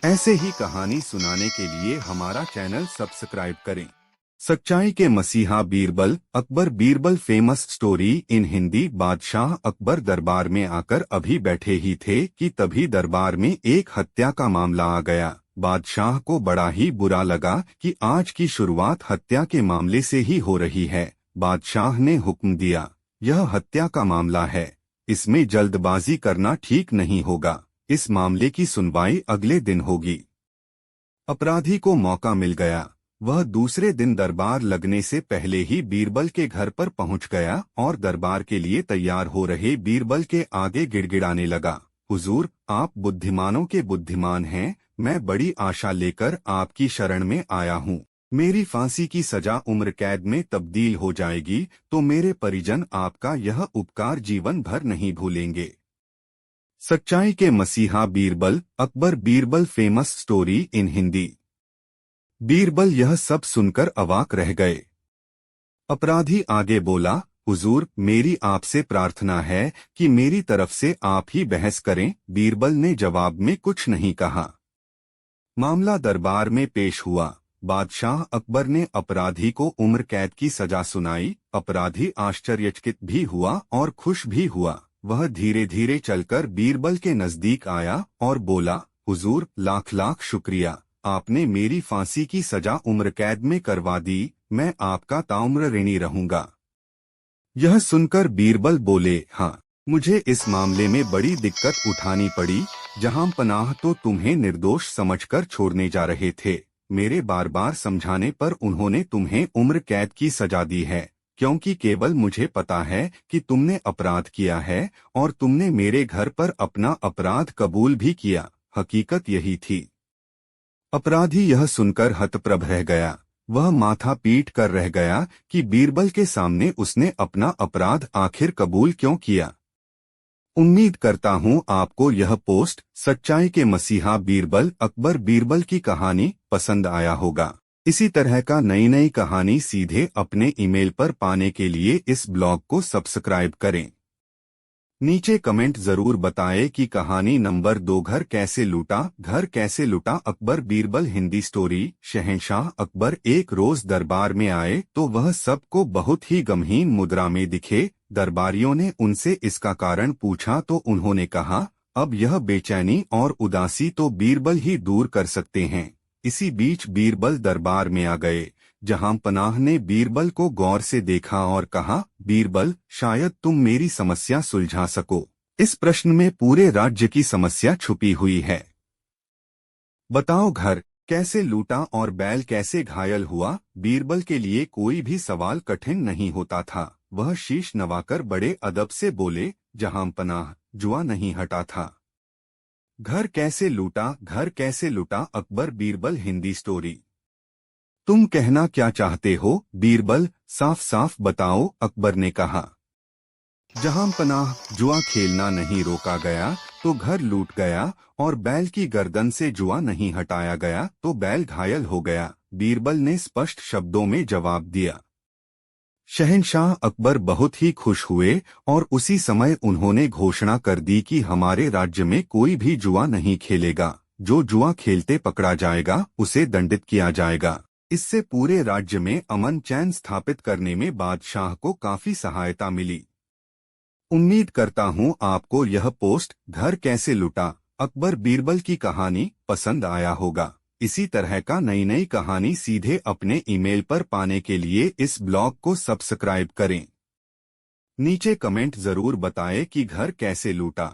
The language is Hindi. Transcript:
ऐसे ही कहानी सुनाने के लिए हमारा चैनल सब्सक्राइब करें। सच्चाई के मसीहा Birbal. Akbar Birbal famous story in Hindi. बादशाह अकबर दरबार में आकर अभी बैठे ही थे कि तभी दरबार में एक हत्या का मामला आ गया। बादशाह को बड़ा ही बुरा लगा कि आज की शुरुआत हत्या के मामले से ही हो रही है। बादशाह ने हुक्म दिया, यह हत्या का मामला है, इसमें जल्दबाजी करना ठीक नहीं होगा। इस मामले की सुनवाई अगले दिन होगी। अपराधी को मौका मिल गया। वह दूसरे दिन दरबार लगने से पहले ही बीरबल के घर पर पहुंच गया और दरबार के लिए तैयार हो रहे बीरबल के आगे गिड़गिड़ाने लगा। हुजूर, आप बुद्धिमानों के बुद्धिमान हैं। मैं बड़ी आशा लेकर आपकी शरण में आया हूँ। मेरी फांसी की सजा उम्र कैद में तब्दील हो जाएगी तो मेरे परिजन आपका यह उपकार जीवन भर नहीं भूलेंगे। सच्चाई के मसीहा Birbal. Akbar Birbal famous story in Hindi. Birbal यह सब सुनकर अवाक रह गए। अपराधी आगे बोला, हुजूर, मेरी आपसे प्रार्थना है कि मेरी तरफ से आप ही बहस करें। बीरबल ने जवाब में कुछ नहीं कहा। मामला दरबार में पेश हुआ। बादशाह अकबर ने अपराधी को उम्र कैद की सजा सुनाई। अपराधी आश्चर्यचकित भी हुआ और खुश भी हुआ। वह धीरे धीरे चलकर बीरबल के नजदीक आया और बोला, हुजूर, लाख लाख शुक्रिया, आपने मेरी फांसी की सजा उम्र कैद में करवा दी। मैं आपका ताउम्र ऋणी रहूंगा। यह सुनकर बीरबल बोले, हाँ, मुझे इस मामले में बड़ी दिक्कत उठानी पड़ी। जहां पनाह तो तुम्हें निर्दोष समझकर छोड़ने जा रहे थे। मेरे बार बार समझाने पर उन्होंने तुम्हें उम्र कैद की सजा दी है, क्योंकि केवल मुझे पता है कि तुमने अपराध किया है और तुमने मेरे घर पर अपना अपराध कबूल भी किया। हकीकत यही थी। अपराधी यह सुनकर हतप्रभ रह गया। वह माथा पीट कर रह गया कि बीरबल के सामने उसने अपना अपराध आखिर कबूल क्यों किया। उम्मीद करता हूँ आपको यह पोस्ट सच्चाई के मसीहा बीरबल अकबर बीरबल की कहानी पसंद आया होगा। इसी तरह का नई नई कहानी सीधे अपने ईमेल पर पाने के लिए इस ब्लॉग को सब्सक्राइब करें। नीचे कमेंट जरूर बताएं कि कहानी नंबर 2 घर कैसे लूटा अकबर बीरबल हिंदी स्टोरी। शहंशाह अकबर एक रोज दरबार में आए तो वह सबको बहुत ही गमहीन मुद्रा में दिखे। दरबारियों ने उनसे इसका कारण पूछा तो उन्होंने कहा, अब यह बेचैनी और उदासी तो बीरबल ही दूर कर सकते हैं। इसी बीच बीरबल दरबार में आ गए। जहां पनाह ने बीरबल को गौर से देखा और कहा, बीरबल, शायद तुम मेरी समस्या सुलझा सको। इस प्रश्न में पूरे राज्य की समस्या छुपी हुई है। बताओ, घर कैसे लूटा और बैल कैसे घायल हुआ। बीरबल के लिए कोई भी सवाल कठिन नहीं होता था। वह शीश नवाकर बड़े अदब से बोले, जहां पनाह, जुआ नहीं हटा था। घर कैसे लूटा अकबर बीरबल हिंदी स्टोरी। तुम कहना क्या चाहते हो बीरबल, साफ साफ बताओ, अकबर ने कहा। जहां पनाह, जुआ खेलना नहीं रोका गया तो घर लूट गया और बैल की गर्दन से जुआ नहीं हटाया गया तो बैल घायल हो गया। बीरबल ने स्पष्ट शब्दों में जवाब दिया। शहंशाह अकबर बहुत ही खुश हुए और उसी समय उन्होंने घोषणा कर दी कि हमारे राज्य में कोई भी जुआ नहीं खेलेगा। जो जुआ खेलते पकड़ा जाएगा उसे दंडित किया जाएगा। इससे पूरे राज्य में अमन चैन स्थापित करने में बादशाह को काफी सहायता मिली। उम्मीद करता हूँ आपको यह पोस्ट घर कैसे लूटा अकबर बीरबल की कहानी पसंद आया होगा। इसी तरह का नई नई कहानी सीधे अपने ईमेल पर पाने के लिए इस ब्लॉग को सब्सक्राइब करें। नीचे कमेंट जरूर बताएं कि घर कैसे लूटा।